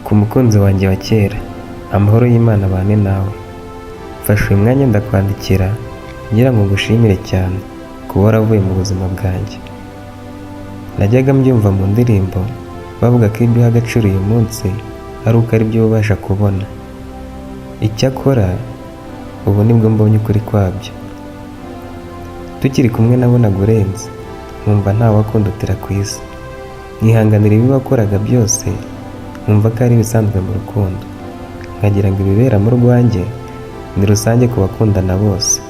Ku mukunzi wanjye wa kera, amahoro y'Imana abane nawe. Mfashe uyu mwanya ndakwandikira ngira ngo ngushimire cyane kuba waravuye mu buzima bwanjye. Najyaga mbyumva mu ndirimbo bavuga ko ibyo uha agaciro uyu munsi ari uko ari byo ubasha kubona. Icyakora ubu nibwo mbonye ukuri kwabyo. Tukiri kumwe nabonaga urenze, nkumva ntawakundutira ku isi. Nkihanganira ibibi wakoraga byose, nkumva ko ari ibisanzwe mu rukundo. Nkagira ngo ibibera mu rwanjye ni rusange ku bakundana bose.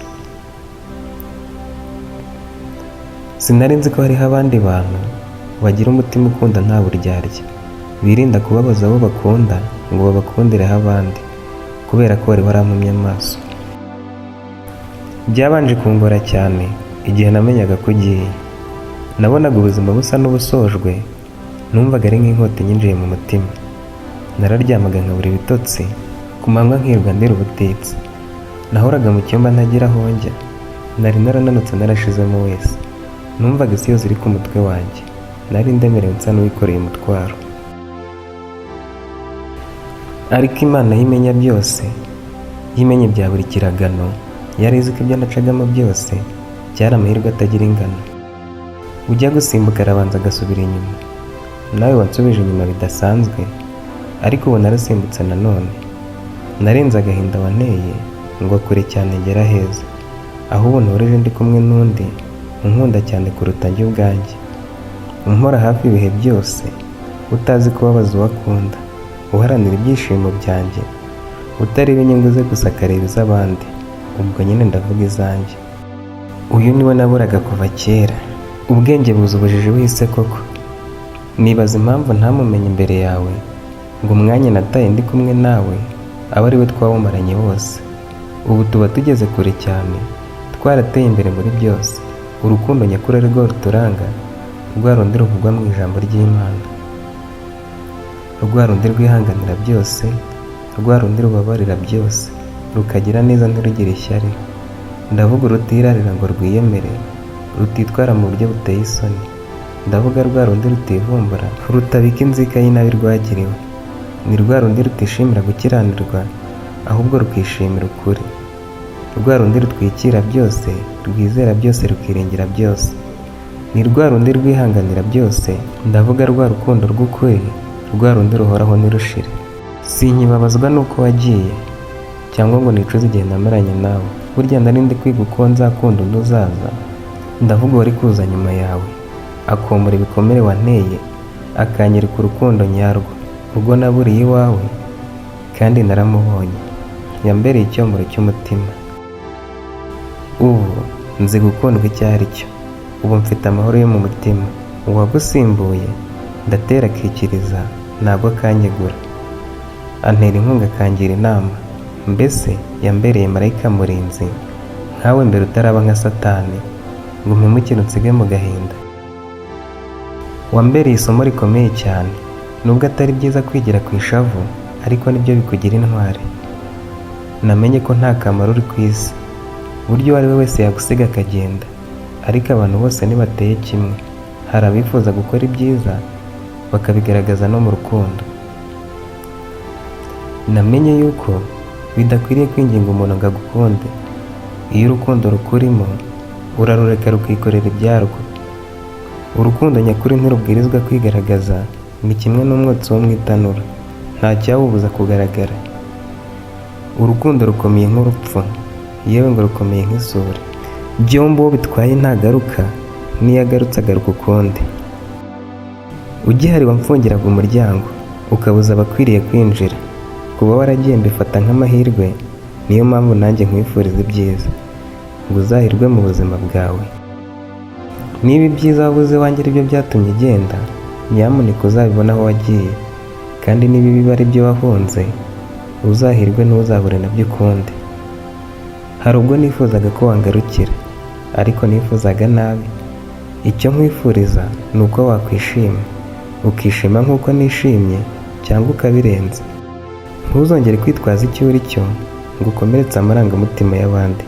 Sinari nzi ko hariho abandi bantu bagira umutima ukunda nta buryarya, birinda kubabaza abo bakunda ngo babakundireho abandi, kubera ko wari warampumye amaso. Byabanje kungora cyane igihe namenyaga ko ugiye. Nabonaga ubuzima busa n'ubusojwe, numvaga ari nk'inkota inyinjiye mu mutima. Nararyamaga nkabura ibitotsi, ku manywa nkirwa ndira ubutitsa. Nahoraga mu cyumba ntagira aho njya, nari narananutse narashizemo wese. Numvaga isi yose iri ku mutwe wanjye, nari ndemerewe nsa n'uwikoreye umutwaro. Ariko Imana yimenya byose, yimenye bya buri kiragano, yari izi ko ibyo nacagamo byose byari amahirwe atagira ingano. Ujya gusimbuka arabanza agasubira inyuma. Nawe wansubije inyuma bidasanzwe, ariko ubu narasimbutse nanone. Narenze agahinda wanteye ngo kure cyane ngera heza, aho ubu ntureje ndi kumwe n'undi unkunda cyane kuruta njye ubwanjye. Umpora hafi ibihe byose, utazi kubabaza uwo akunda, uharanira ibyishimo byanjye, utareba inyungu ze gusa akareba iz'abandi. Ubwo nyine ndavuga izanjye. Uyu niwe naburaga kuva kera. Ubwenge buza ubujiji wihise koko. Nibaza impamvu ntamumenye imbere yawe, ngo umwanya nataye ndi kumwe nawe aba ari we twawumaranye wose. Ubu tuba tugeze kure cyane, twarateye imbere muri byose. Urukundo nyakuri rwo ruturanga, rwa rundi ruvugwa mu ijambo ry'Imana, rwa rundi rwihanganira byose, rwa rundi rubabarira byose, rukagira neza ntirugire ishyari. Ndavuga urutirarira ngo rwiyemere, rutitwara mu buryo buteye isoni. Ndavuga rwa rundi rutivumbura, rutabika inzika y'inabi rwagiriwe. Ni rwa rundi rutishimira gukiranirwa, ahubwo rukishimira ukuri. Rwa rundi rutwikira byose, rwizera byose, rukiringira byose. Ni rwa rundi rwihanganira byose. Ndavuga rwa rukundo rw'ukuri, rwa rundi ruhoraho ntirushire. Sinkibabazwa nuko wagiye, cyangwa ngo nicuze igihe namaranye nawe. Burya nari ndi kwiga uko nzakunda undi uzaza. Ndavuga wari kuza nyuma yawe, akomora ibikomere wanteye, akanyereka urukundo nyarwo, urwo naburiye iwawe, kandi naramubonye. Yambereye icyomoro cy'umutima. Ubu nzi gukundwa icyo ari cyo. Ubu mfite amahoro yo mu mutima. Uwagusimbuye ndatera akikiriza, ntabwo akanyegura. Antera inkunga, akangira inama. Mbese yambereye marayika murinzi, nkawe mbere utaraba nka Satani, ngo umpemukire unsige mu gahinda. Wambereye isomo rikomeye cyane. Nubwo atari byiza kwigira ku ishavu, ariko nibyo bikugira intwari. Namenye ko nta kamaro uri ku isi. Buryo uwo ari we wese yagusiga akagenda, ariko abantu bose ntibateye kimwe. Hari abifuza gukora ibyiza bakabigaragaza no mu rukundo. Namenye yuko bidakwiriye kwinginga umuntu ngo agukunde. Iyo urukundo rukurimo, urarureka rukikorera ibyarwo. Urukundo nyakuri ntirubwirizwa kwigaragaza, ni kimwe n'umwotsi wo mu itanura, nta cyawubuza kugaragara. Urukundo rukomeye nk'urupfu, yewe ngo rukomeye nk'isuri. Byombi uwo bitwaye ntagaruka, n'iyo agarutse agaruka ukundi. Ugihari wamfungiraga umuryango, ukabuza abakwiriye kwinjira. Kuba waragiye mbifata nk'amahirwe, niyo mpamvu nanjye nkwifuriza ibyiza, ngo uzahirwe mu buzima bwawe. Niba ibyiza wabuze wanjye ari byo byatumye ugenda, nyamuneka uzabibona aho wagiye. Kandi niba ibibi ari byo wahunze, uzahirwe n'uzahure nabyo ukundi. Hari ubwo nifuzaga ko wangarukira, ariko nifuzaga nabi. Icyo nkwifuriza ni uko wakwishima, ukishima nk'uko nishimye, cyangwa ukabirenza. Ntuzongere kwitwaza icyo uri cyo ngo ukomeretse amarangamutima y'abandi.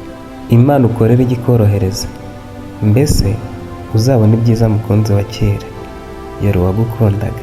Imana ukorera ijya ikorohereza. Mbese uzabona ibyiza mukunzi wa kera, yari uwagukundaga.